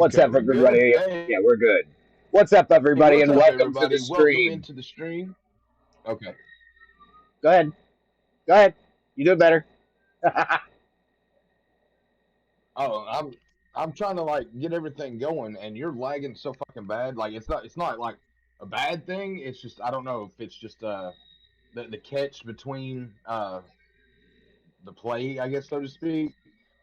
What's Okay, up, we good? everybody? Hey, Yeah, we're good. What's up, everybody, what's and up, welcome to the everybody? Welcome stream. into the stream. Okay. Go ahead. Go ahead. You do it better. Oh, I'm trying to like get everything going, and you're lagging so fucking bad. Like it's not like a bad thing. It's just I don't know if it's just the catch between the play, I guess so to speak.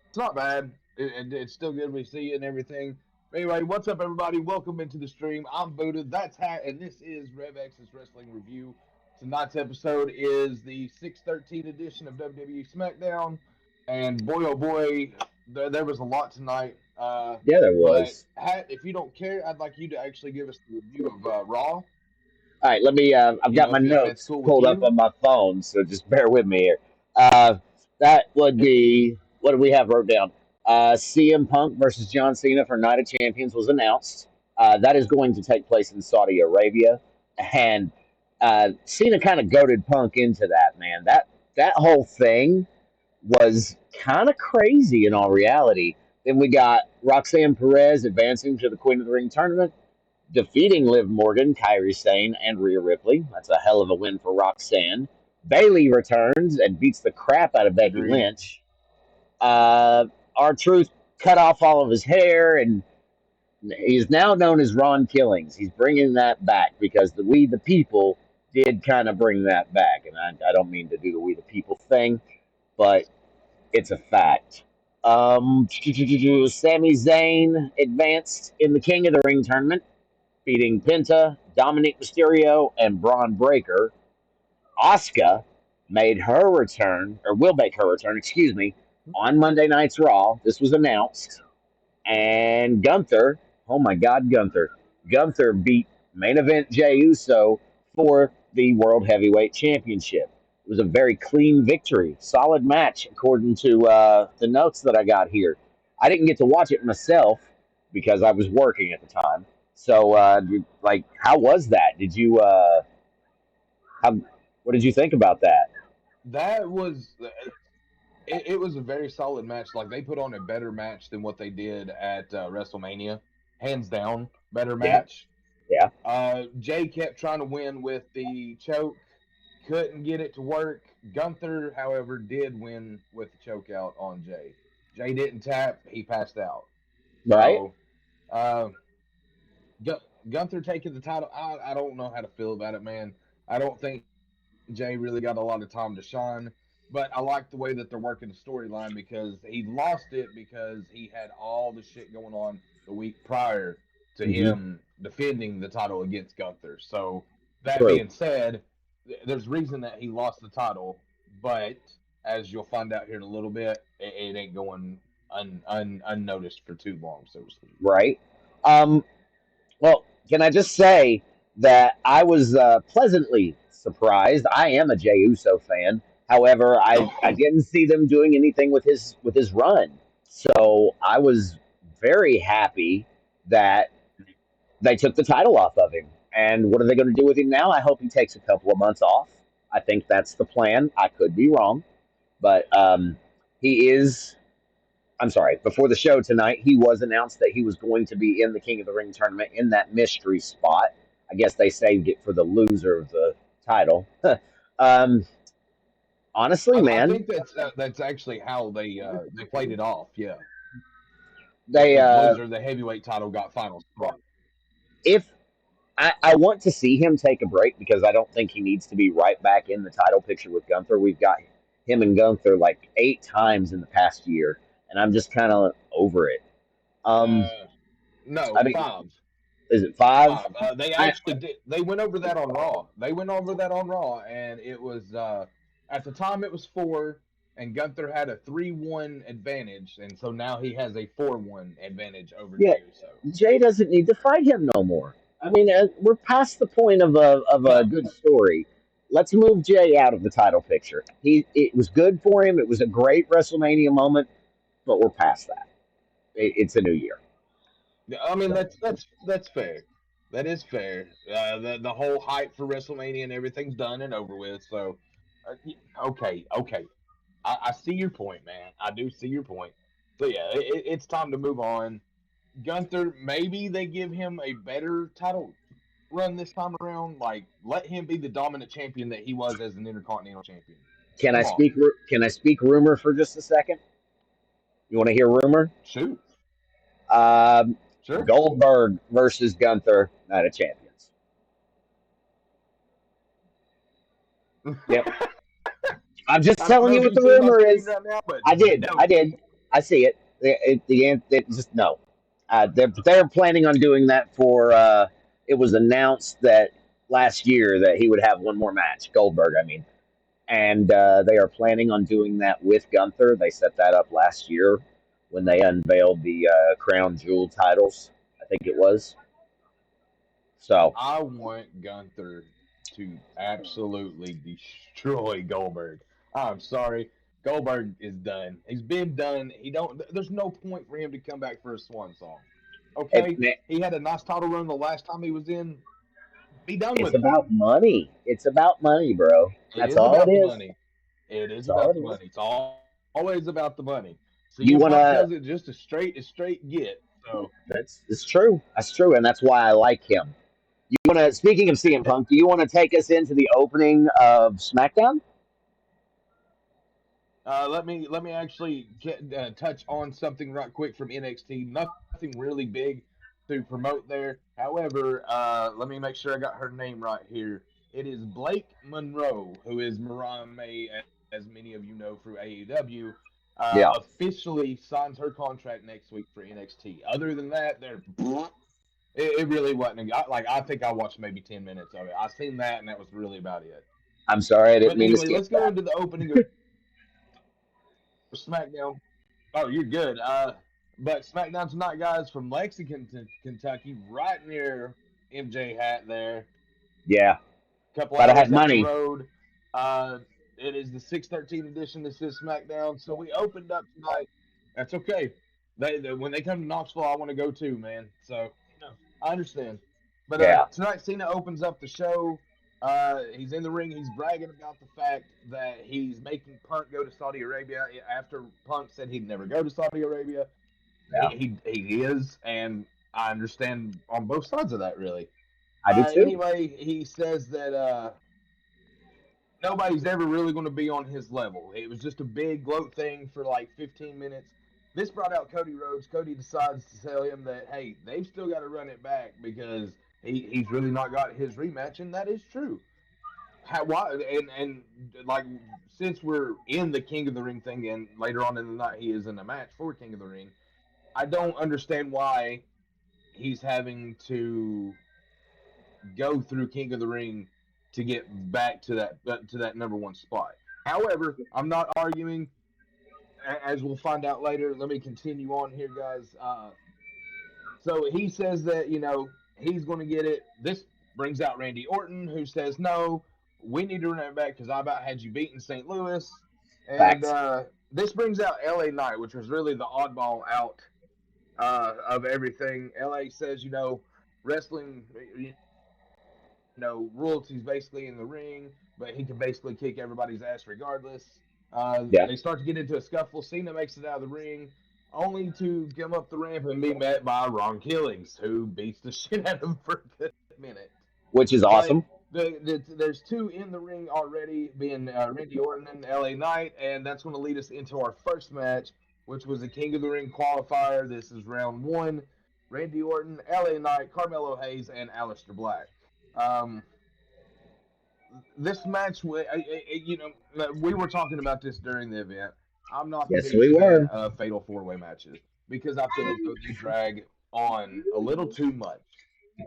It's not bad. It's still good. We see it and everything. Anyway, what's up, everybody? Welcome into the stream. I'm Buddha. That's Hat, and this is RevX's Wrestling Review. Tonight's episode is the 613 edition of WWE Smackdown, and boy, oh boy, there was a lot tonight. Yeah, there But was. Hat, if you don't care, I'd like you to actually give us the review of Raw. All right, let me. I've You got know, my if that's notes cool with pulled up you. on my phone, so just bear with me here. Uh, that would be what do we have wrote down? CM Punk versus John Cena for Night of Champions was announced. That is going to take place in Saudi Arabia, and Cena kind of goaded Punk into that. Man, that whole thing was kind of crazy in all reality. Then we got Roxanne Perez advancing to the Queen of the Ring tournament, defeating Liv Morgan, Kairi Sane, and Rhea Ripley. That's a hell of a win for Roxanne. Bailey returns and beats the crap out of Becky Agreed. Lynch. R-Truth cut off all of his hair, and he's now known as Ron Killings. He's bringing that back because We the People did kind of bring that back. And I don't mean to do the We the People thing, but it's a fact. Sami Zayn advanced in the King of the Ring tournament, beating Penta, Dominic Mysterio, and Braun Breaker. Asuka made her return, or will make her return, excuse me, on Monday Night's Raw. This was announced. And Gunther, oh my God, Gunther beat main event Jey Uso for the World Heavyweight Championship. It was a very clean victory, solid match, according to the notes that I got here. I didn't get to watch it myself because I was working at the time. So, how was that? Did you, how, what did you think about that? That was it was a very solid match. Like they put on a better match than what they did at WrestleMania, hands down, better Yeah, match. yeah, Jay kept trying to win with the choke, couldn't get it to work. Gunther, however, did win with the choke out on Jay. Jay didn't tap; he passed out. right? So uh, Gunther taking the title, I don't know how to feel about it, man. I don't think Jay really got a lot of time to shine. But I like the way that they're working the storyline because he lost it because he had all the shit going on the week prior to Hmm. him defending the title against Gunther. So that True. being said, there's reason that he lost the title, but as you'll find out here in a little bit, it ain't going unnoticed for too long, so to speak. Right. Um, Well, can I just say that I was pleasantly surprised. I am a Jey Uso fan. However, I didn't see them doing anything with his run. So I was very happy that they took the title off of him. And what are they going to do with him now? I hope he takes a couple of months off. I think that's the plan. I could be wrong, but he is. I'm sorry, before the show tonight, he was announced that he was going to be in the King of the Ring tournament in that mystery spot. I guess they saved it for the loser of the title. um, honestly, I man, think that's actually how they played it off. Yeah, they the loser of the heavyweight title got final spot. if I want to see him take a break because I don't think he needs to be right back in the title picture with Gunther. We've got him and Gunther like 8 times in the past year, and I'm just kind of over it. Um, Uh, no, I mean, five, is it five? five. They I, actually did. They went over that on Raw. They went over that on Raw, and it was at the time it was four, and Gunther had a 3-1 advantage, and so now he has a 4-1 advantage over yeah, Jey Uso. Jay doesn't need to fight him no more. I mean, we're past the point of a No, good story. Let's move Jay out of the title picture. It was good for him. It was a great WrestleMania moment, but we're past that. It's a new year. I mean So, that's fair. That is fair. The whole hype for WrestleMania and everything's done and over with. So, okay. I see your point, man. I do see your point. So yeah, it's time to move on. Gunther, maybe they give him a better title run this time around. Like, let him be the dominant champion that he was as an Intercontinental Champion. Can I Come on, speak? Can I speak rumor for just a second? You want to hear rumor? shoot, Um, sure. Goldberg versus Gunther, Night of Champions. Yep. I'm just I don't telling know you if what you the see my rumor screen is. right now, but I did. I no. did. I see it. Just no. They're planning on doing that for. It was announced that last year that he would have one more match, Goldberg. I mean, and they are planning on doing that with Gunther. They set that up last year when they unveiled the Crown Jewel titles. I think it was. So I want Gunther to absolutely destroy Goldberg. I'm sorry. Goldberg is done. He's been done. He don't. There's no point for him to come back for a swan song. Okay, it, he had a nice title run the last time he was in. Be done it's with it. about money. It's about money, bro. It That's is all it about the is. money. It is That's all about it the is. money. It's always about the money. You CM Punk wanna? does it just as straight get. So That's it's true. That's true, and that's why I like him. You wanna? Speaking of CM Punk, do you want to take us into the opening of SmackDown? let me actually touch on something right quick from NXT. Nothing really big to promote there. However, let me make sure I got her name right here. It is Blake Monroe, who is Mariah May, as many of you know through AEW. Yeah, Officially signs her contract next week for NXT. Other than that, it really wasn't. Like I think I watched maybe 10 minutes of it. I seen that, and that was really about it. I'm sorry, I didn't But mean to anyway, skip let's go that. into the opening of SmackDown. Oh, you're good. But SmackDown tonight, guys, from Lexington, Kentucky, right near MJ Hat there. Yeah, A couple but I had hours up the money. road. Uh, it is the 613 edition. This is SmackDown. So we opened up tonight. That's okay. When they come to Knoxville, I want to go too, man. So I understand. But Yeah, tonight, Cena opens up the show. He's in the ring. He's bragging about the fact that he's making Punk go to Saudi Arabia after Punk said he'd never go to Saudi Arabia. yeah, He is, and I understand on both sides of that, really. I do too. Anyway, he says that nobody's ever really going to be on his level. It was just a big gloat thing for like 15 minutes. This brought out Cody Rhodes. Cody decides to tell him that, hey, they've still got to run it back because he's really not got his rematch, and that is true. Why? And like since we're in the King of the Ring thing, and later on in the night he is in a match for King of the Ring, I don't understand why he's having to go through King of the Ring to get back to that number one spot. However, I'm not arguing, as we'll find out later. Let me continue on here, guys. So he says that he's going to get it. This brings out Randy Orton, who says no, we need to run it back because I about had you beaten St. Louis, and Facts. this brings out L.A. Knight, which was really the oddball out of everything. L.A. says wrestling, royalties basically in the ring, but he can basically kick everybody's ass regardless. Yeah, They start to get into a scuffle. Cena makes it out of the ring, only to come up the ramp and be met by Ron Killings, who beats the shit out of him for a good minute. which is But awesome. there's two in the ring already, being Randy Orton and LA Knight, and that's going to lead us into our first match, which was a King of the Ring qualifier. This is round one. Randy Orton, LA Knight, Carmelo Hayes, and Aleister Black. Um, this match, we were talking about this during the event. I'm not the Yes, biggest we fan were. of fatal four way matches because I feel as though they drag on a little too much.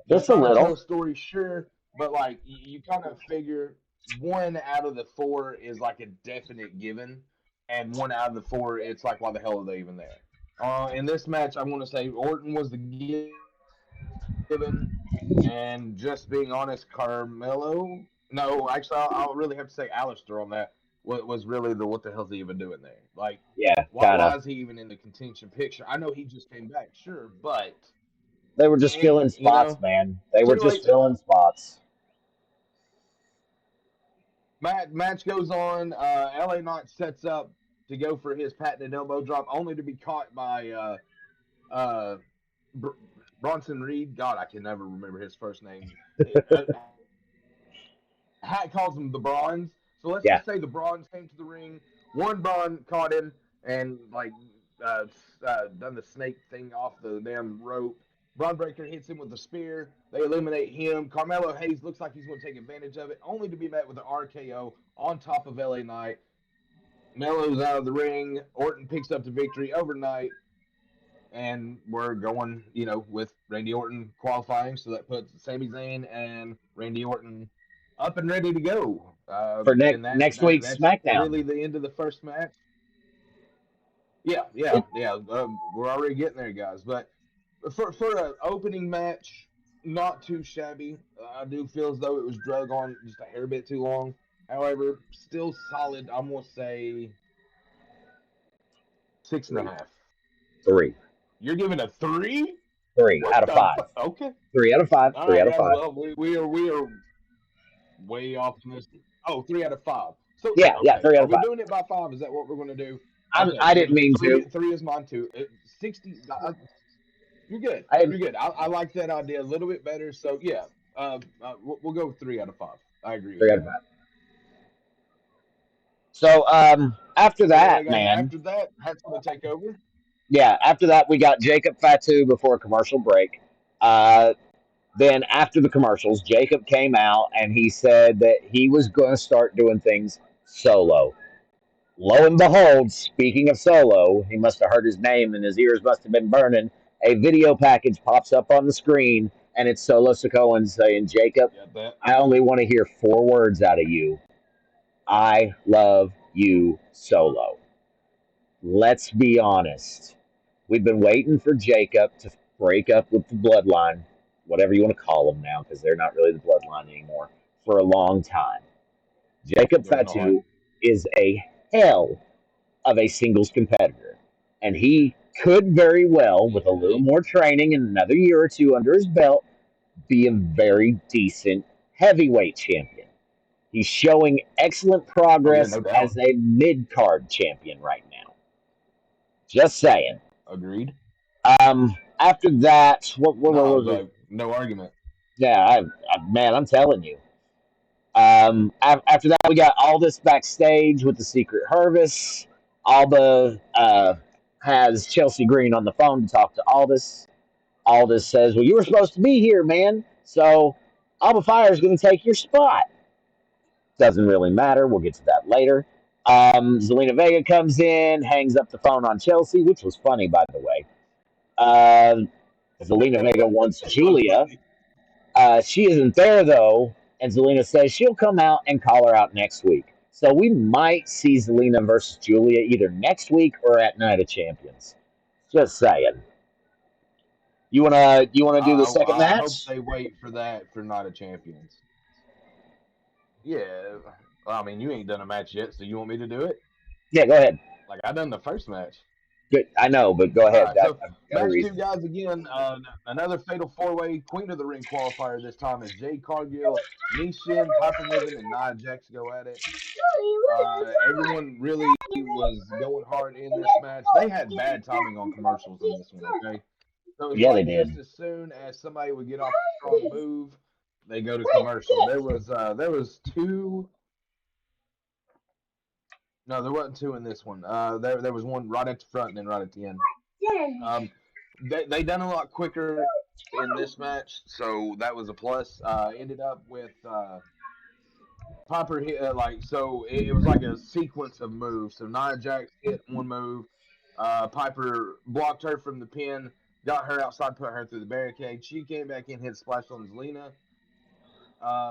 They're Just a trying to tell little. a story, sure, but like you kind of figure one out of the four is like a definite given, and one out of the four, it's like, why the hell are they even there? In this match, I'm going to say Orton was the given, and just being honest, Carmelo. No, actually, I'll really have to say Alistair on that. Was really the what the hell's he even doing there? Like, Yeah, why kind is of. he even in the contention picture? I know he just came back, sure, but They were just filling you spots, know. man. They So were anyway, just filling spots. match goes on. LA Knight sets up to go for his patented elbow drop, only to be caught by Br- Bronson Reed. God, I can never remember his first name. Hat calls him the Bronze. So let's Yeah, just say the Bronze came to the ring. One Braun caught him and uh, done the snake thing off the damn rope. Braun Breaker hits him with the spear. They eliminate him. Carmelo Hayes looks like he's going to take advantage of it, only to be met with an RKO on top of LA Knight. Melo's out of the ring. Orton picks up the victory overnight, and we're going, with Randy Orton qualifying. So that puts Sami Zayn and Randy Orton up and ready to go. for And next week's that's SmackDown. really the end of the first match. Yeah, It, yeah. We're already getting there, guys. But for an opening match, not too shabby. I do feel as though it was drug on just a hair bit too long. However, still solid. I'm gonna say six and a three, half. three, You're giving a three? three What out of the five. fuck? Okay. 3 out of 5. All Three right, out of guys. five. Well, we are way optimistic. Oh, 3 out of 5. So Yeah, yeah, okay, three out are of we five. doing it by five? Is that what we're going to do? I'm, Okay, I didn't mean to. three is mine too. 60. You're good. I You're good. I like that idea a little bit better. So yeah, we'll go with 3 out of 5. I agree with three out of that. 5. So after So anyway, that, guys, man, after that, that's going to take over. yeah, after that we got Jacob Fatu before a commercial break. Uh, then after the commercials, Jacob came out and he said that he was going to start doing things solo. Lo and behold, speaking of solo, he must have heard his name and his ears must have been burning. A video package pops up on the screen and it's Solo Sikoa saying, Jacob, Got that. I only want to hear 4 words out of you. I love you, Solo. Let's be honest. We've been waiting for Jacob to break up with the bloodline, whatever you want to call them now, because they're not really the bloodline anymore, for a long time. Jacob They're not. Fatu is a hell of a singles competitor. And he could very well, with a little Mm-hmm. more training and another year or two under his belt, be a very decent heavyweight champion. He's showing excellent Oh yeah, progress no doubt. as a mid card champion right now. Just saying. Agreed. After that, what No, was it? like no argument. Yeah, man, I'm telling you. After that, we got Aldis backstage with the Secret Harvest. Alba has Chelsea Green on the phone to talk to Aldis. Aldis says, "Well, you were supposed to be here, man. So Alba Fire is going to take your spot." Doesn't really matter. We'll get to that later. Zelina Vega comes in, hangs up the phone on Chelsea, which was funny, by the way. Uh, Zelina Vega wants It was Julia. funny. She isn't there though, and Zelina says she'll come out and call her out next week. So we might see Zelina versus Julia either next week or at Night of Champions. Just saying. You wanna do the second I hope match? they wait for that for Night of Champions. Yeah, well, I mean, you ain't done a match yet, so you want me to do it? Yeah, go ahead. Like I done the first match. Good. I know, but go All ahead. right, so I've got a match two, reason. guys. Again, another fatal four-way Queen of the Ring qualifier. This time is Jade Cargill, Nishin, Piper Niven, and Nia Jax go at it. Everyone really was going hard in this match. They had bad timing on commercials in this one. Okay, so it's Yeah, they like did. just as soon as somebody would get off a strong move, they go to commercial. There was two. No, there wasn't two in this one. There was one right at the front and then right at the end. Um, they done a lot quicker in this match, so that was a plus. Ended up with Piper hit so it was like a sequence of moves. So Nia Jax hit one move, Piper blocked her from the pin, got her outside, put her through the barricade. She came back in, hit splash on Zelina.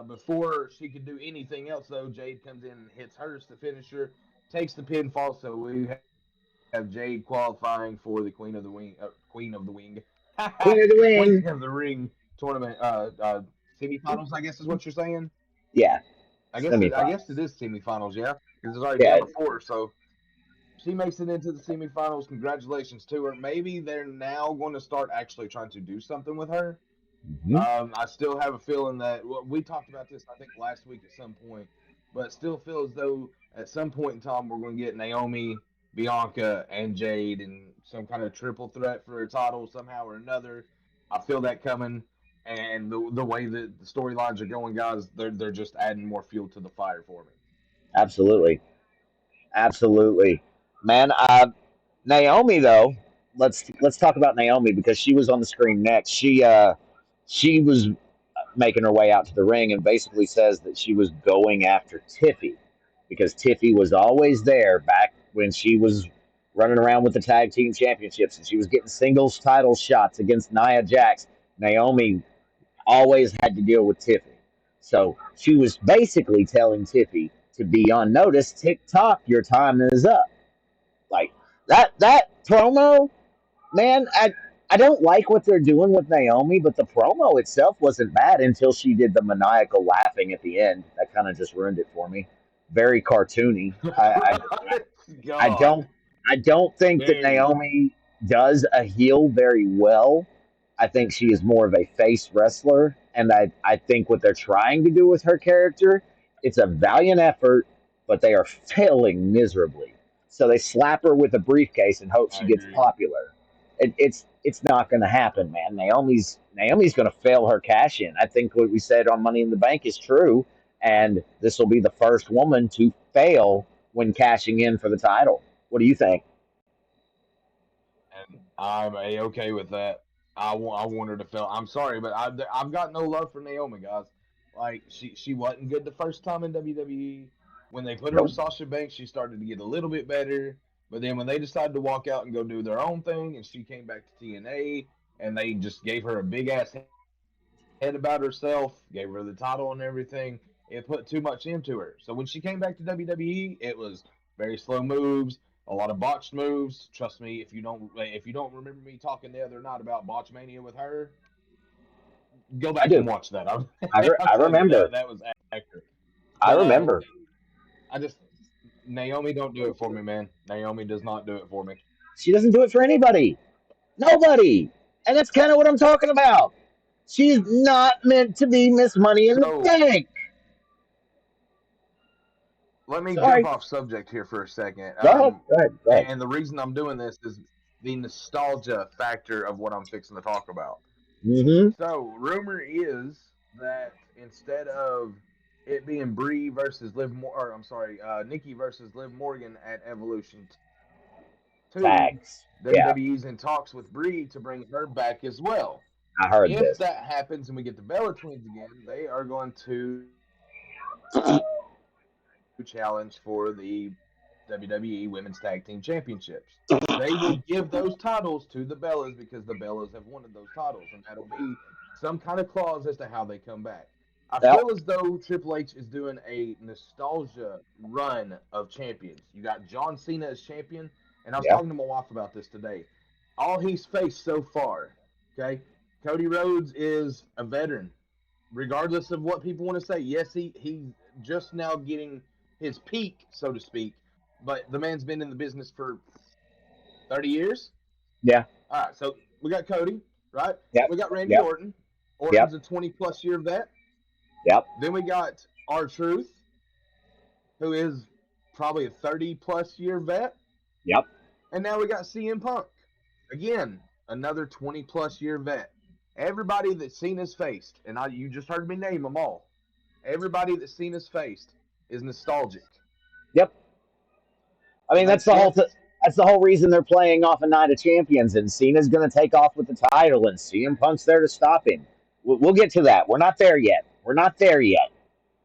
Before she could do anything else, though, Jade comes in and hits hers to finish her, takes the pinfall. So we have Jade qualifying for the Queen of the Wing, Queen of the Queen Wing. of the Ring tournament. Semifinals, I guess is what you're saying. Yeah, I guess it semifinals. is semifinals, yeah, because it's already Yeah. done before. So she makes it into the semifinals. Congratulations to her. Maybe they're now going to start actually trying to do something with her. hmm I still have a feeling that we talked about this, I think, last week at some point, but still feel as though at some point in time we're going to get Naomi. Bianca and Jade in some kind of triple threat for a title somehow or another. I feel that coming, and the way that the storylines are going, guys, they're just adding more fuel to the fire for me. Absolutely, absolutely, man. Naomi though, let's talk about Naomi because she was on the screen next. She was making her way out to the ring and basically says that she was going after Tiffy because Tiffy was always there back when she was running around with the tag team championships and she was getting singles title shots against Nia Jax. Naomi always had to deal with Tiffy. So she was basically telling Tiffy to be on notice. TikTok, your time is up. Like that promo, man. I don't like what they're doing with Naomi, but the promo itself wasn't bad until she did the maniacal laughing at the end. That kind of just ruined it for me. Very cartoony. I God, don't I don't think that very. Naomi does a heel very well. I think she is more of a face wrestler, and I think what they're trying to do with her character, it's a valiant effort, but they are failing miserably. So they slap her with a briefcase and hope she I gets agree. popular. It's not going to happen, man. Naomi's going to fail her cash in. I think what we said on Money in the Bank is true, and this will be the first woman to fail when cashing in for the title. What do you think? And I'm a okay with that. I want her to fail. I'm sorry, but I've got no love for Naomi, guys. Like she wasn't good the first time in WWE. When they put her with Nope. Sasha Banks, she started to get a little bit better. But then when they decided to walk out and go do their own thing, and she came back to TNA, and they just gave her a big ass head about herself, gave her the title and everything. It put too much into her. So when she came back to WWE, it was very slow moves, a lot of botched moves. Trust me, if you don't remember me talking the other night about botchmania with her, go I back and do. watch that. I'll I tell you remember. that was accurate. I But remember. I just Naomi don't do it for me, man. Naomi does not do it for me. She doesn't do it for anybody. Nobody. And that's kind of what I'm talking about. She's not meant to be Miss Money in the So Bank. let me jump Sorry. off subject here for a second. Go ahead. Go ahead. Go ahead. And the reason I'm doing this is the nostalgia factor of what I'm fixing to talk about. Mm-hmm. So, rumor is that instead of it being Brie versus or I'm sorry, Nikki versus Liv Morgan at Evolution 2, Facts. Yeah. WWE's in talks with Brie to bring her back as well. I heard If this. that happens and we get the Bella Twins again, they are going to challenge for the WWE Women's Tag Team Championships. They will give those titles to the Bellas because the Bellas have wanted those titles, and that'll be some kind of clause as to how they come back. I Yep. feel as though Triple H is doing a nostalgia run of champions. You got John Cena as champion, and I was Yep. talking to my wife about this today. All he's faced so far, okay? Cody Rhodes is a veteran, regardless of what people want to say. Yes, he's just now getting his peak, so to speak, but the man's been in the business for 30 years. Yeah. All right, so we got Cody, right? Yep. We got Randy Yep. Orton. Orton's Yep. a 20 plus year vet. Yep. Then we got R Truth, who is probably a 30 plus year vet. Yep. And now we got CM Punk. Again, another 20 plus year vet. Everybody that Cena's faced, and you just heard me name them all. Everybody that Cena's faced is nostalgic. Yep. I It mean, makes sense. that's the whole reason they're playing off a Night of Champions, and Cena's going to take off with the title, and CM Punk's there to stop him. We'll get to that. We're not there yet. We're not there yet.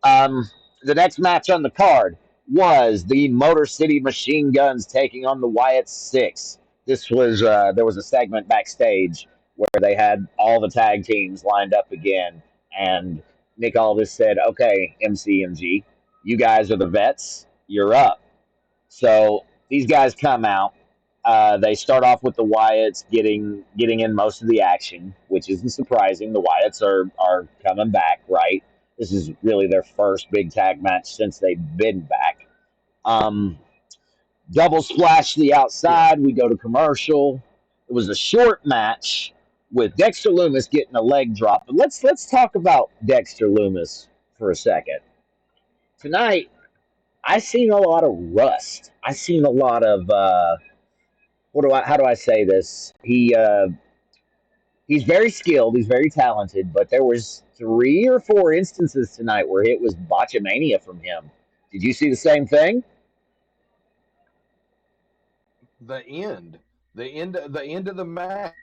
Um, the next match on the card was the Motor City Machine Guns taking on the Wyatt Six. This was there was a segment backstage where they had all the tag teams lined up again, and Nick Aldis said, "Okay, MCMG, you guys are the vets. You're up." So these guys come out. They start off with the Wyatts getting in most of the action, which isn't surprising. The Wyatts are coming back, right? This is really their first big tag match since they've been back. Um, Double splash to the Yeah. outside. We go to commercial. It was a short match with Dexter Loomis getting a leg drop. But let's talk about Dexter Loomis for a second. Tonight, I seen a lot of rust. I seen a lot of how do I say this? He's very skilled, he's very talented, but there was 3 or 4 instances tonight where it was botchamania from him. Did you see the same thing? The end of the match.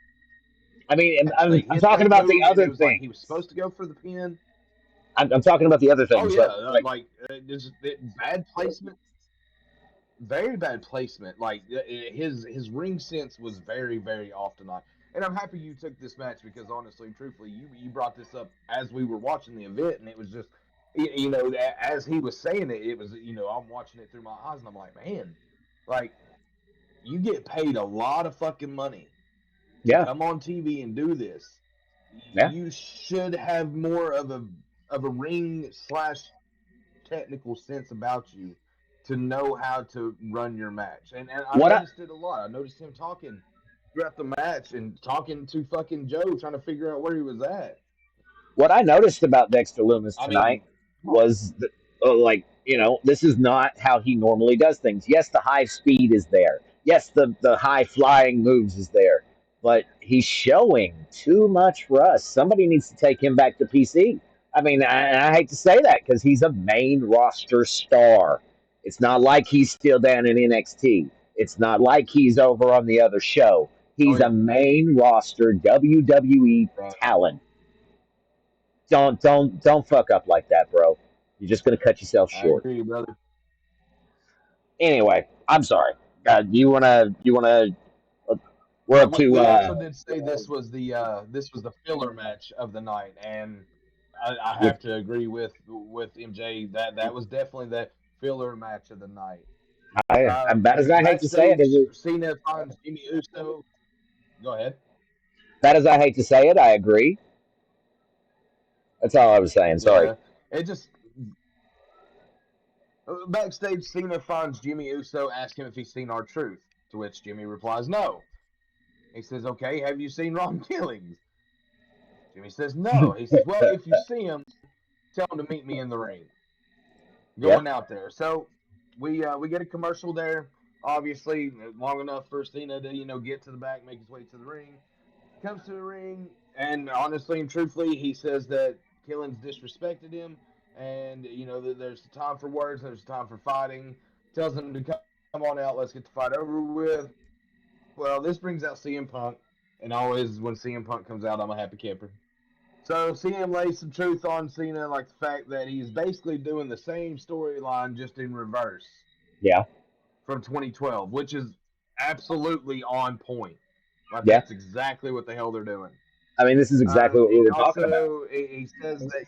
I mean, They hit I'm that talking move, about and the it was other like he was supposed things. to go for the pin. I'm talking about the other Oh things, yeah, like bad placement, very bad placement. Like his ring sense was very very off tonight. And I'm happy you took this match because honestly, truthfully, you brought this up as we were watching the event, and it was just as he was saying it, it was I'm watching it through my eyes, and I'm like, man, like you get paid a lot of fucking money to yeah, come on TV and do this. yeah. You should have more of a ring slash technical sense about you to know how to run your match. And I What I noticed it a lot. I noticed him talking throughout the match and talking to fucking Joe, trying to figure out where he was at. what I noticed about Dexter Loomis I tonight mean, come on. was that, like, this is not how he normally does things. Yes, the high speed is there. Yes, the high flying moves is there, but he's showing too much rust. Somebody needs to take him back to PC. I mean, I hate to say that because he's a main roster star. It's not like he's still down in NXT. It's not like he's over on the other show. Oh He's a yeah, main roster WWE right. talent. Don't fuck up like that, bro. You're just gonna cut yourself I short. agree, brother. Anyway, I'm sorry. You wanna? Uh, we're up to We also did say this was the filler match of the night, and I with have to agree with MJ that that was definitely the filler match of the night. I'm bad as I hate to say it. Backstage, Cena finds Jimmy Uso. Go ahead. Bad as I hate to say it, I agree. That's all I was saying. Sorry. Yeah, it just backstage. Cena finds Jimmy Uso, asks him if he's seen our truth. To which Jimmy replies, "No." He says, "Okay, have you seen Ron Killings?" Jimmy says, "No." He says, "Well, if you see him, tell him to meet me in the ring." Yeah, Going out there. So we get a commercial there. Obviously, long enough for Cena to get to the back, make his way to the ring. Comes to the ring, and honestly and truthfully, he says that Killings disrespected him, and that there's time for words, there's time for fighting. Tells him to come on out, let's get the fight over with. Well, this brings out CM Punk, and always when CM Punk comes out, I'm a happy camper. So CM lays some truth on Cena, like the fact that he's basically doing the same storyline just in reverse yeah, from 2012, which is absolutely on point. Like yeah. that's exactly what the hell they're doing. I mean, this is exactly what we And were talking about. also, he says that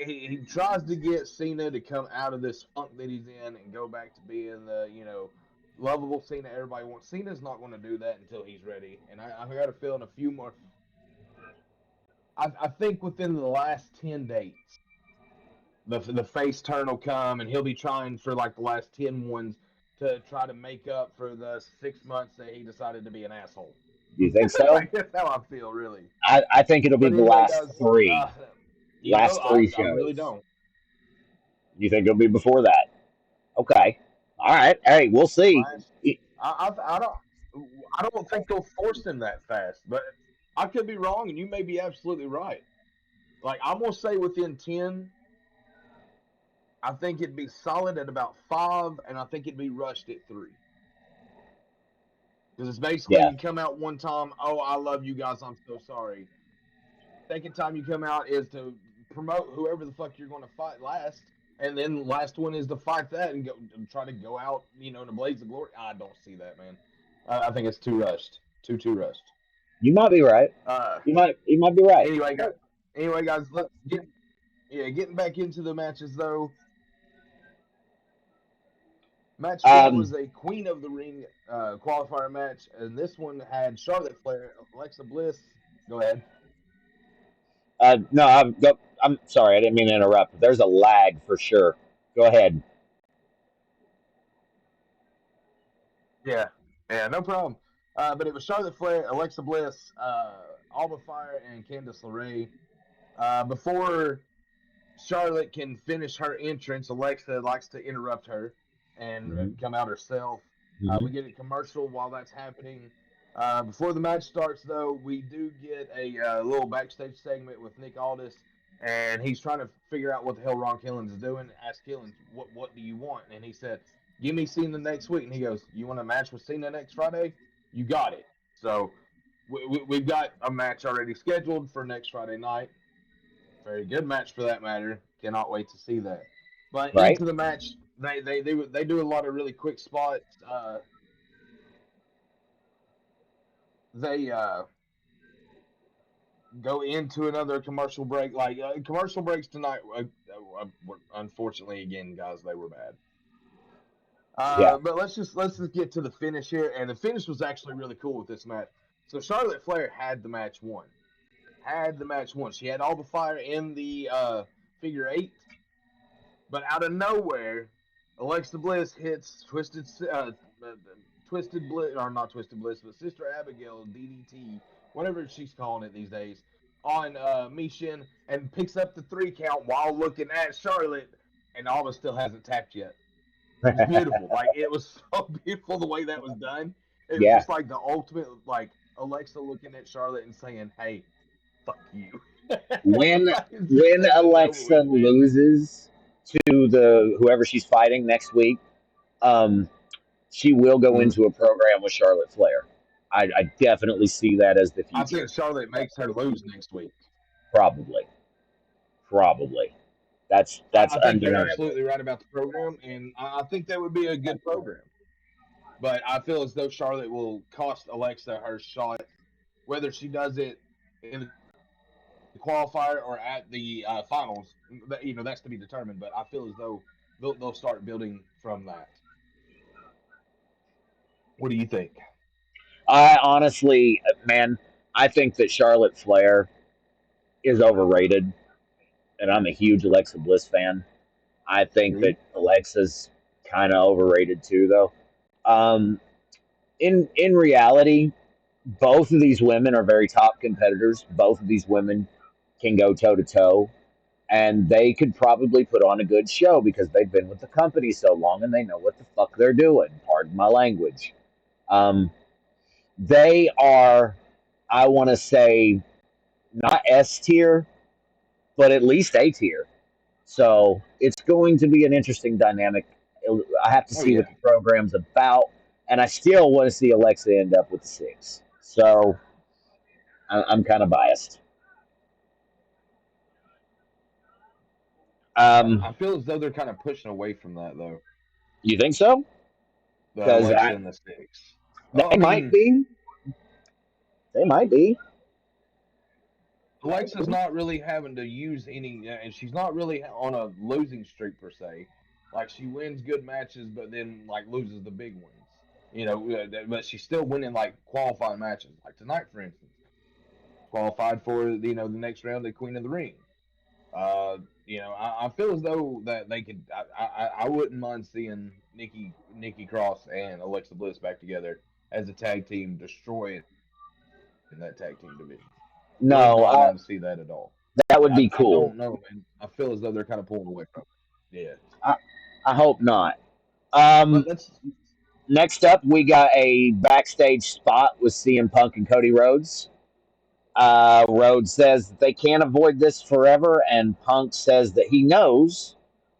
he tries to get Cena to come out of this funk that he's in and go back to being the lovable Cena everybody wants. Cena's not going to do that until he's ready, and I got a feeling a few more. I think within the last 10 dates, the face turn will come, and he'll be trying for like the last 10 ones to try to make up for the 6 months that he decided to be an asshole. Do you think so? Like that's how I feel, really. I think it'll be But the anyway, last guys, three, last three I really shows. don't. You think it'll be before that? Okay. All right. Hey, we'll see. Last, I don't think they'll force him that fast, but I could be wrong, and you may be absolutely right. Like I'm gonna say within 10, I think it'd be solid at about 5, and I think it'd be rushed at 3. Because it's basically Yeah. you come out one time, oh, I love you guys, I'm so sorry. Second time you come out is to promote whoever the fuck you're going to fight last, and then last one is to fight that and go and try to go out, in a blaze of glory. I don't see that, man. I think it's too rushed, too rushed. You might be right. Uh, You might be right. anyway, guys, let's getting back into the matches though. Match 4 Um, was a Queen of the Ring qualifier match, and this one had Charlotte Flair, Alexa Bliss. Go ahead. no, I'm sorry. I didn't mean to interrupt. There's a lag for sure. Go ahead. Yeah, yeah, no problem. But it was Charlotte Flair, Alexa Bliss, Alba Fire, and Candice LeRae. Before Charlotte can finish her entrance. Alexa likes to interrupt her and Hmm. come out herself. Hmm. We get a commercial while that's happening. Before the match starts, though, we do get a little backstage segment with Nick Aldis, and he's trying to figure out what the hell Ron Killens is doing. Ask Killens, what do you want? And he said, give me Cena next week. And he goes, you want a match with Cena next Friday? You got it. So we've got a match already scheduled for next Friday night. Very good match for that matter. Cannot wait to see that. But Right? into the match, they do a lot of really quick spots. They go into another commercial break. Like commercial breaks tonight, unfortunately, again, guys, they were bad. Yeah. But let's just get to the finish here, and the finish was actually really cool with this match. So Charlotte Flair had the match won. Had the match won. She had all the fire in the figure eight. But out of nowhere, Alexa Bliss hits Twisted Bliss, or not Twisted Bliss, but Sister Abigail DDT, whatever she's calling it these days, on Mishin and picks up the 3 count while looking at Charlotte, and Alba still hasn't tapped yet. It was beautiful. Like it was so beautiful the way that was done. It was Yeah. just like the ultimate, like Alexa looking at Charlotte and saying, "Hey, fuck you." When Just when sending it over Alexa with, man. loses to the whoever she's fighting next week, um, she will go Mm. into a program with Charlotte Flair. I definitely see that as the I think future. Charlotte makes her lose next week. Probably, probably. That's I think you're undeniable. absolutely right about the program, and I think that would be a good program. But I feel as though Charlotte will cost Alexa her shot, whether she does it in the qualifier or at the finals. That's to be determined. But I feel as though they'll start building from that. What do you think? I honestly, man, I think that Charlotte Flair is overrated, and I'm a huge Alexa Bliss fan. I think that Agreed. Alexa's kind of overrated too, though. Um, in reality, both of these women are very top competitors. Both of these women can go toe to toe, and they could probably put on a good show because they've been with the company so long and they know what the fuck they're doing. Pardon my language. Um, they are, I want to say, not S tier, but at least A tier. So it's going to be an interesting dynamic. I have to Oh see what yeah. the program's about, and I still want to see Alexa end up with the six. So I'm kind of biased. Um, I feel as though they're kind of pushing away from that though. you think so? The Because Alexa and the sticks. Oh, I they might mean, be. They might be. Alexa's not really having to use any, and she's not really on a losing streak per se. Like she wins good matches, but then like loses the big ones. But she's still winning like qualifying matches. Like tonight, for instance, qualified for the next round at Queen of the Ring. I feel as though that they could. I wouldn't mind seeing Nikki Cross and Alexa Bliss back together as a tag team, destroying that tag team division. Would No, not mind to see that at all. that But would I, be I cool. don't know, man. I feel as though they're kind of pulling away from it. Yeah. I, I hope not. But Um, let's. Next up, we got a backstage spot with CM Punk and Cody Rhodes. Rhodes says that they can't avoid this forever, and Punk says that he knows.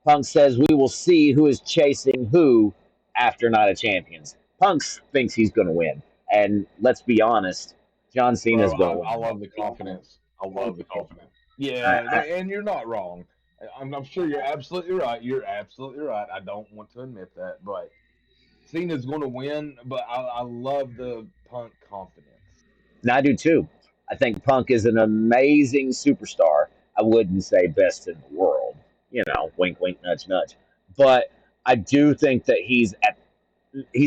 Punk says we will see who is chasing who after Night of Champions. Punk thinks he's going to win, and let's be honest, John Cena's Bro, going I, to I win. love the confidence. I love the confidence. I, Yeah, I, and you're not wrong. I'm sure you're absolutely right. You're absolutely right. I don't want to admit that, but Cena's going to win. But I love the Punk confidence. and I do too. I think Punk is an amazing superstar. I wouldn't say best in the world, wink, wink, nudge, nudge. But I do think that he's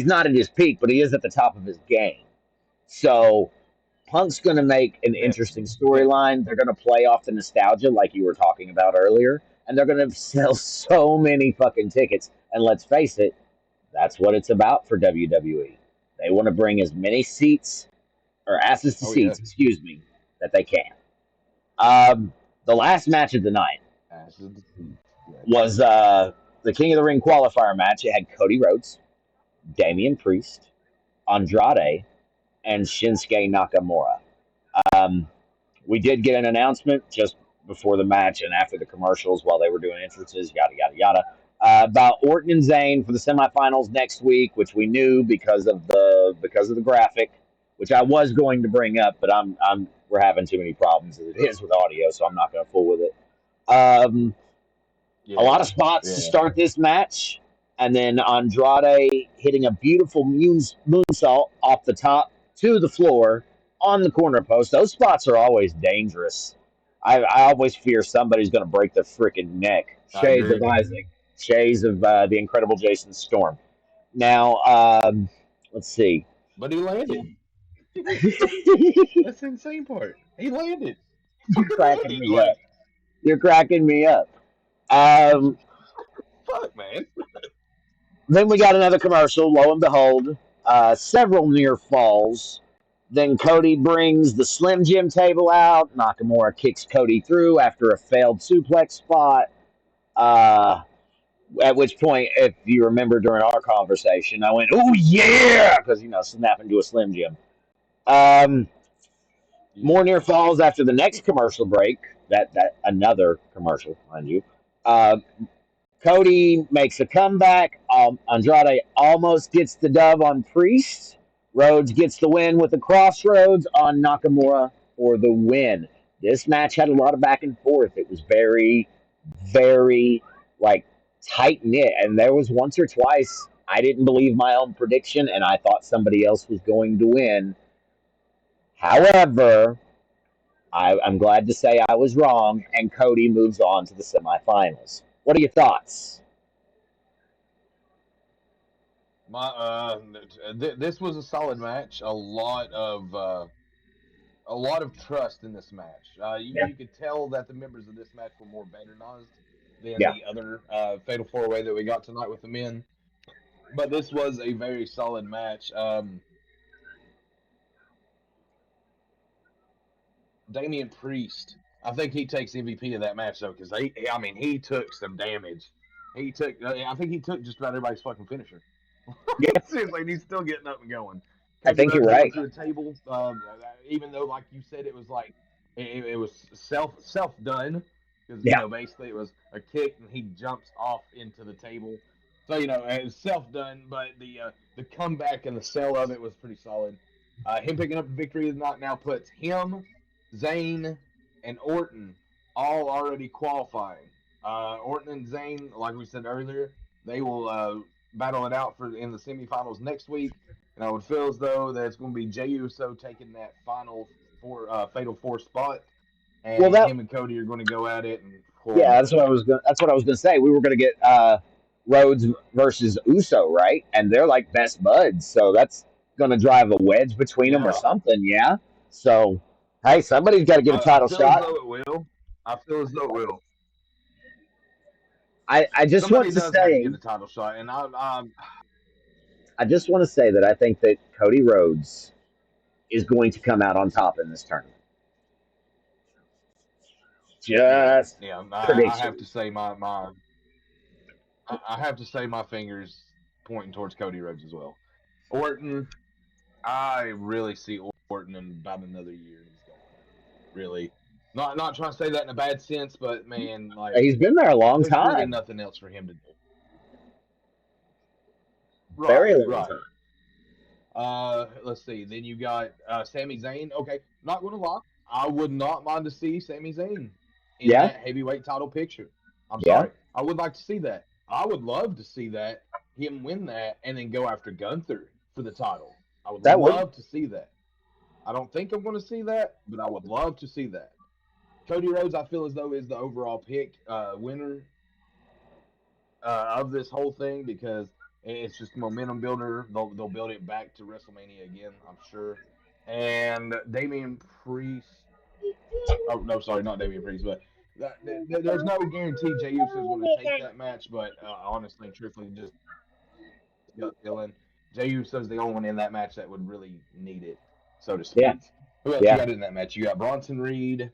not at his peak, but he is at the top of his game. So Punk's going to make an interesting Definitely, definitely. storyline. They're going to play off the nostalgia, like you were talking about earlier, and they're going to sell so many fucking tickets. And let's face it, that's what it's about for WWE. They want to bring as many seats or asses to Oh yeah, seats, excuse me, that they can. Um, the last match of the night. Ashes of Deceit. Yes. was the King of the Ring qualifier match. It had Cody Rhodes, Damian Priest, Andrade, and Shinsuke Nakamura. Um, we did get an announcement just before the match and after the commercials while they were doing entrances, yada yada yada, about Orton and Zayn for the semifinals next week, which we knew because of the graphic, which I was going to bring up, but I'm we're having too many problems as it is with audio, so I'm not going to fool with it. Um, a lot of Yeah. spots to Yeah. start this match, and then Andrade hitting a beautiful moonsault off the top to the floor on the corner post. Those spots are always dangerous. I always fear somebody's going to break their freaking neck. I Shades of agree. Isaac, shades of the incredible Jason Storm. Now, let's see. But he landed. You're That's the insane part. He landed. Fucking cracking landed. me up. Like, You're cracking me up. Um, fuck, man. Then we got another commercial. Lo and behold, several near falls. Then Cody brings the Slim Jim table out. Nakamura kicks Cody through after a failed suplex spot. Uh, at which point, if you remember during our conversation, I went, "Oh yeah," because snapping to a Slim Jim. Um, Yeah. More near falls after the next commercial break. That another commercial, mind you. Uh, Cody makes a comeback. Andrade almost gets the dub on Priest. Rhodes gets the win with the Crossroads on Nakamura for the win. This match had a lot of back and forth. It was very, very like tight knit, and there was once or twice I didn't believe my own prediction, and I thought somebody else was going to win. However, I'm glad to say I was wrong, and Cody moves on to the semifinals. What are your thoughts? My this was a solid match. A lot of trust in this match. Yeah, You could tell that the members of this match were more veteranized than yeah. the other Fatal Four Way that we got tonight with the men. But this was a very solid match. Damian Priest, I think he takes MVP of that match though, because I mean, he took some damage. I think he took just about everybody's fucking finisher. Yeah, Seriously, and he's still getting up and going. I Cody think you're Rhodes going right. through a table, even though, like you said, it was like it was self done because Yeah. basically it was a kick and he jumps off into the table. So it was self done, but the comeback and the sell of it was pretty solid. Him picking up the victory tonight now puts him, Zayn, and Orton all already qualifying. Orton and Zayn, like we said earlier, they will battle it out for in the semifinals next week. And I would feel as though that it's going to be Jey Uso taking that final fatal four spot, Well, and that him and Cody are going to go at it. And oh yeah, my that's what I goodness, was gonna. That's what I was gonna say. We were gonna get Rhodes versus Uso, right? And they're like best buds, so that's gonna drive a wedge between them or yeah, something. Yeah. So hey, somebody's got to get a I title feel as shot. though it will. I feel as though it will. I just want Somebody to does have to say get a title shot, and I just want to say that I think that Cody Rhodes is going to come out on top in this tournament. yeah, Just yeah. I have to prediction. say I have to say my fingers pointing towards Cody Rhodes as well. Orton, I really see Orton in about another year. He's gone. Really, not trying to say that in a bad sense, but man, like He's been there a long there's really time, nothing else for him to do. very Right, long right. time. Let's see. Then you got Sami Zayn. Okay, not gonna lie, I would not mind to see Sami Zayn in Yeah, that heavyweight title picture. I'm yeah, sorry, I would like to see that. I would love to see that him win that and then go after Gunther for the title. I would that would. love to see that. I don't think I'm going to see that, but I would love to see that. Cody Rhodes, I feel as though is the overall pick winner of this whole thing because it's just a momentum builder. They'll build it back to WrestleMania again, I'm sure. And Damian Priest. Oh no, sorry, not Damian Priest, but there's no guarantee Jey Uso is going to take that match. But honestly, truthfully, just gut feeling, Jey Uso is the only one in that match that would really need it, so to Yeah, speak. Who else you yeah. got in that match? You got Bronson Reed.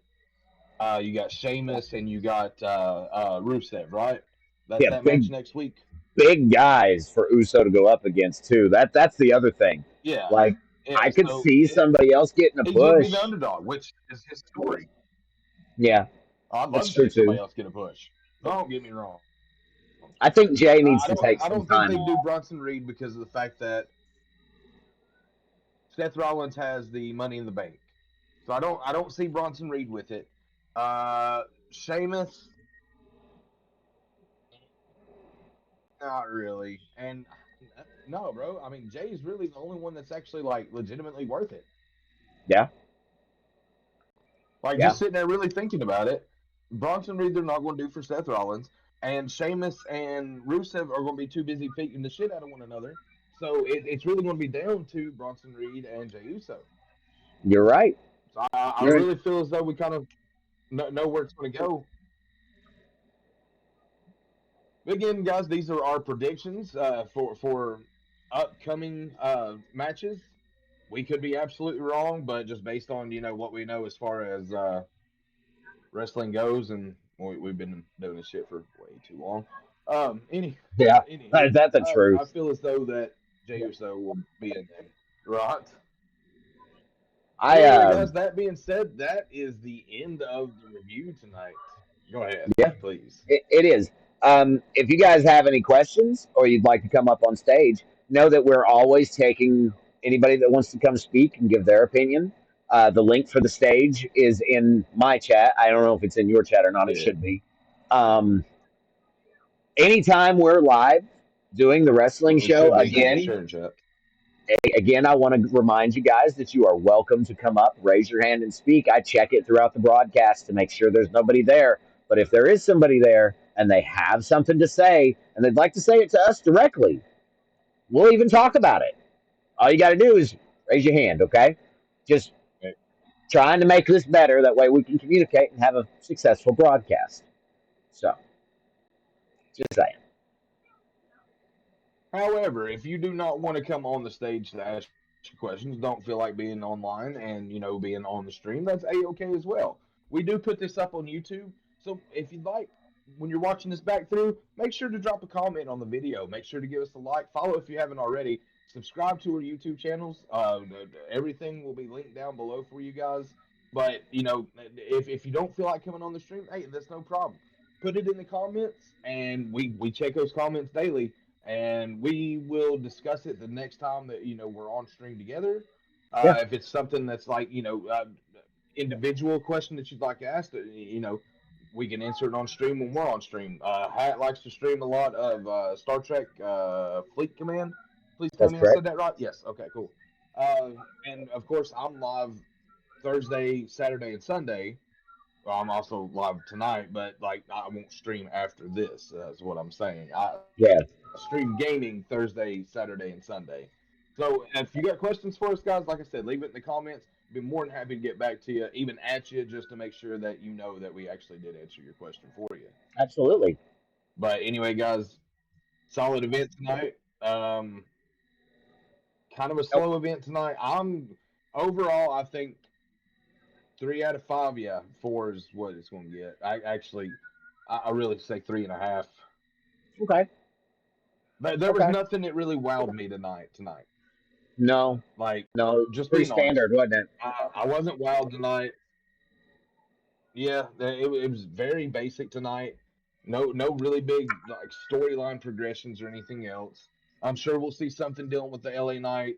You got Sheamus and you got Rusev, right? That's Yeah, that match next week. big guys for Uso to go up against too. That's the other thing. Yeah, Like I yeah. could So see somebody else getting a he's going to be the push. underdog, which is his story. Yeah, I'd that's love to true see somebody too. else get a push. Don't get me wrong. I think Jay needs I to don't. take I some don't think time they do off. Bronson Reed because of the fact that Seth Rollins has the Money in the Bank. So I don't see Bronson Reed with it. Sheamus, not really. And no, bro. I mean, Jay's really the only one that's actually like legitimately worth it. Yeah, Like yeah, just sitting there really thinking about it. Bronson Reed, they're not going to do for Seth Rollins, and Sheamus and Rusev are going to be too busy beating the shit out of one another. So it's really going to be down to Bronson Reed and Jey Uso. you're right. So I You're really feel as though we kind of know where it's going to go. But again, guys, these are our predictions for upcoming matches. We could be absolutely wrong, but just based on what we know as far as wrestling goes, and we've been doing this shit for way too long. yeah. Anywho, That's the I truth. feel as though that Jey Uso will be in there, right? But I anyway, guys, that being said, that is the end of the review tonight. Go ahead, yeah, please. it is. If you guys have any questions or you'd like to come up on stage, know that we're always taking anybody that wants to come speak and give their opinion. The link for the stage is in my chat. I don't know if it's in your chat or not. It Yeah, should be. Um, Anytime we're live doing the wrestling it show should be because you're again, sharing chat. I want to remind you guys that you are welcome to come up, raise your hand, and speak. I check it throughout the broadcast to make sure there's nobody there. But if there is somebody there and they have something to say and they'd like to say it to us directly, we'll even talk about it. All you got to do is raise your hand, okay? Just Okay. trying to make this better. That way we can communicate and have a successful broadcast. So, just saying. However, if you do not want to come on the stage to ask questions, don't feel like being online and being on the stream, that's a okay as well. We do put this up on YouTube, so if you'd like, when you're watching this back through, make sure to drop a comment on the video. Make sure to give us a like, follow if you haven't already, subscribe to our YouTube channels. Everything will be linked down below for you guys. But if you don't feel like coming on the stream, hey, that's no problem. Put it in the comments, and we check those comments daily, and we will discuss it the next time that we're on stream together. Yeah, If it's something that's like individual question that you'd like asked, we can answer it on stream when we're on stream. Hat likes to stream a lot of Star Trek Fleet Command. Please tell that's me I said correct. that right. Yes. Okay. Cool. And of course, I'm live Thursday, Saturday, and Sunday. Well, I'm also live tonight, but like I won't stream after this. That's what I'm saying. I Yeah, stream gaming Thursday, Saturday, and Sunday. So if you got questions for us, guys, like I said, leave it in the comments. Be more than happy to get back to you, even at you, just to make sure that you know that we actually did answer your question for you. absolutely. But anyway, guys, solid event tonight. Kind of a Nope. slow event tonight. I'm overall, I think 3 out of 5. Yeah, 4 is what it's going to get. I really say 3.5. Okay. But there was Okay. nothing that really wowed me tonight. Tonight, No, like no, just pretty being honest, standard, wasn't it? I wasn't wowed tonight. Yeah, it was very basic tonight. No really big like storyline progressions or anything else. I'm sure we'll see something dealing with the LA Knight,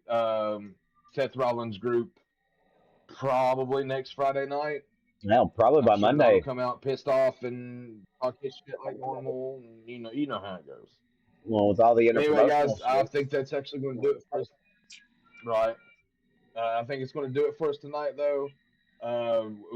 Seth Rollins group probably next Friday night. No, probably I'm by sure Knight will Monday. come out pissed off and talk his shit like normal. And you know how it goes. Well, with all the But anyway, interpromotional guys, I shit. think that's actually going to do it for us. Right. I think it's going to do it for us tonight, though.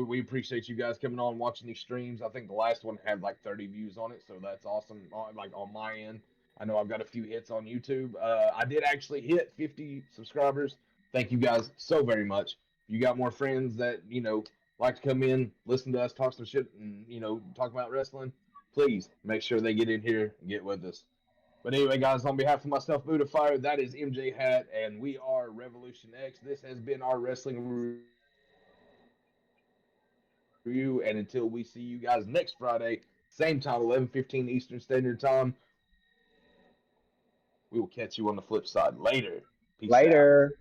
We appreciate you guys coming on watching these streams. I think the last one had like 30 views on it, so that's awesome. Like on my end, I know I've got a few hits on YouTube. I did actually hit 50 subscribers. Thank you guys so very much. You got more friends that like to come in, listen to us talk some shit, and talk about wrestling. Please make sure they get in here and get with us. But anyway, guys, on behalf of myself, Buddha Fire, that is MJ Hat, and we are Revolution X. This has been our wrestling you. And until we see you guys next Friday, same time, 11:15 Eastern Standard Time, we will catch you on the flip side later. Peace out. Later.